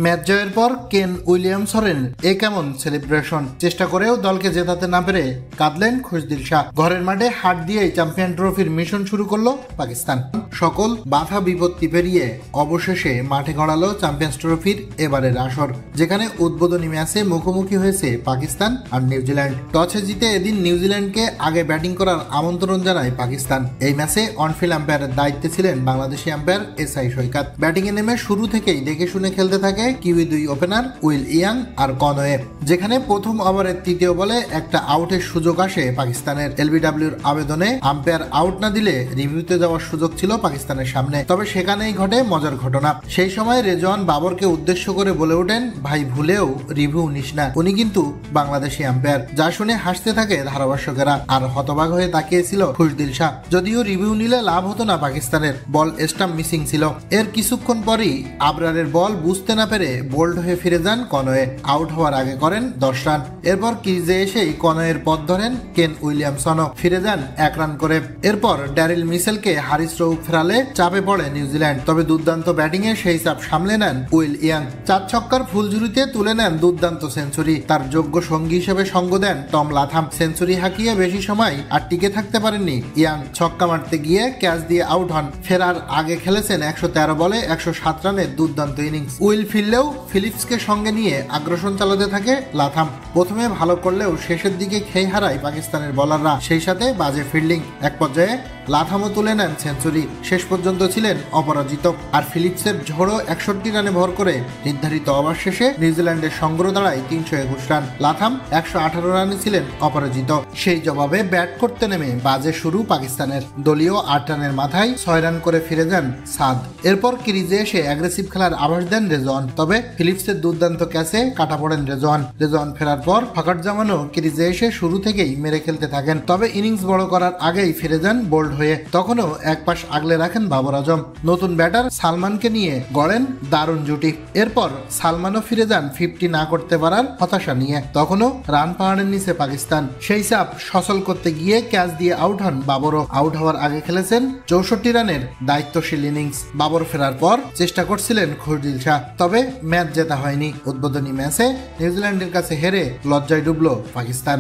Match জয়ের পর কেন উইলিয়ামসনের এ কেমন সেলিব্রেশন, চেষ্টা করেও দলকে জেতাতে না পেরে কাঁদলেন খুশদিল শাহ। ঘরের মাঠে হাত দিয়েই চ্যাম্পিয়ন ট্রফির মিশন শুরু করলো পাকিস্তান। সকল বাধা বিপত্তি পেরিয়ে অবশেষে মাঠে গড়ালো চ্যাম্পিয়ন্স ট্রফির এবারের আসর, যেখানে উদ্বোধনী ম্যাচে মুখোমুখি হয়েছে পাকিস্তান আর নিউজিল্যান্ড। টসে জিতে এদিন নিউজিল্যান্ডকে আগে ব্যাটিং করার আমন্ত্রণ জানায় পাকিস্তান। এই ম্যাচে অনফিল্ড আম্পায়ারের দায়িত্বে ছিলেন বাংলাদেশি আম্পায়ার এসআই সৈকত। ব্যাটিং এ নেমে শুরু থেকেই দেখে শুনে খেলতে থাকে কিউই দুই ওপেনার উইল ইয়াং আর কনওয়ে। যেখানে প্রথম ওভারের তৃতীয় বলে একটা আউটের সুযোগ আসে পাকিস্তানের। এলবিডব্লিউর আবেদনে আম্পায়ার আউট না দিলে রিভিউতে যাওয়ার সুযোগ ছিল পাকিস্তানের সামনে। তবে সেখানেই ঘটে মজার ঘটনা। সেই সময় রেজওয়ান বাবরকে উদ্দেশ্য করে বলে ওঠেন, ভাই ভুলেও রিভিউ নিস না, উনি কিন্তু বাংলাদেশি আম্পায়ার। যা শুনে হাসতে থাকে ধারাভাষ্যকেরা, আর হতবাক হয়ে তাকিয়েছিল খুশদিল শাহ। যদিও রিভিউ নিলে লাভ হতো না পাকিস্তানের, বল স্টাম্প মিসিং ছিল। এর কিছুক্ষণ পরই আবরারের বল বুঝতে না পেরে বোল্ড হয়ে ফিরে যান কনওয়ে। আউট হওয়ার আগে করেন 10 রান। এরপর ক্রিজে এসেই কনওয়ের পথ ধরেন কেন উইলিয়ামসনও, ফিরে যান 1 রান করে। এরপর ড্যারিল মিচেলকে হারিস রউফ ফেরালে চাপে পড়ে নিউজিল্যান্ড। তবে দুর্দান্ত ব্যাটিংয়ে সেই চাপ সামলে নেন উইল ইয়াং। 4 ছক্কার ফুলঝুরিতে তুলে নেন দুর্দান্ত সেঞ্চুরি। তার যোগ্য সঙ্গী হিসেবে সঙ্গ দেন টম লাথাম। সেঞ্চুরি হাঁকিয়ে বেশি সময় আর টিকে থাকতে পারেননি ইয়াং। ছক্কা মারতে গিয়ে ক্যাচ দিয়ে আউট হন। ফেরার আগে খেলেছেন 113 বলে 107 রানের দুর্দান্ত ইনিংস। উইল ফিরলেও ফিলিপসকে সঙ্গে নিয়ে আগ্রাসন চালাতে থাকে লাথাম। প্রথমে ভালো করলেও শেষের দিকে খেয়ে হারায় পাকিস্তানের বোলাররা, সেই সাথে বাজে ফিল্ডিং। এক পর্যায়ে লাথামও তুলে নেন সেঞ্চুরি। শেষ পর্যন্ত ছিলেন অপরাজিত। আর ফিলিপসের ঝোড়ো 61 রানে ভর করে নির্ধারিত ওভার শেষে নিউজিল্যান্ডের সংগ্রহ দাঁড়ায় 321 রান। লাথাম 118 রানে ছিলেন অপরাজিত। সেই জবাবে ব্যাট করতে নেমে বাজে শুরু পাকিস্তানের। দলীয় 8 রানের মাথায় 6 রান করে ফিরে যান সাদ। এরপর ক্রিজে এসে অ্যাগ্রেসিভ খেলার আভাস দেন রেজওয়ান। তবে ফিলিপসের দুর্দান্ত ক্যাচে কাটা পড়েন রেজওয়ান ফেরার পর ফাকাট জামানও ক্রিজে এসে শুরু থেকেই মেরে খেলতে থাকেন। তবে ইনিংস বড় করার আগেই ফিরে যান বোল্ড হয়ে। তখনও এক পাশ আগলে রাখেন বাবর আজম। নতুন ব্যাটার সালমানকে নিয়ে গড়েন দারুণ জুটি। এরপর সালমানও ফিরে যান 50 না করতে পারার হতাশা নিয়ে। তখনও রান পাহাড়ের নিচে পাকিস্তান। সেই চাপ সচল করতে গিয়ে ক্যাচ দিয়ে আউট হন বাবরও। আউট হওয়ার আগে খেলেছেন 64 রানের দায়িত্বশীল ইনিংস। বাবর ফেরার পর চেষ্টা করছিলেন খুশদিল শাহ, তবে ম্যাচ জেতা হয়নি। উদ্বোধনী ম্যাচে নিউজিল্যান্ডের কাছে হেরে লজ্জায় ডুবল পাকিস্তান।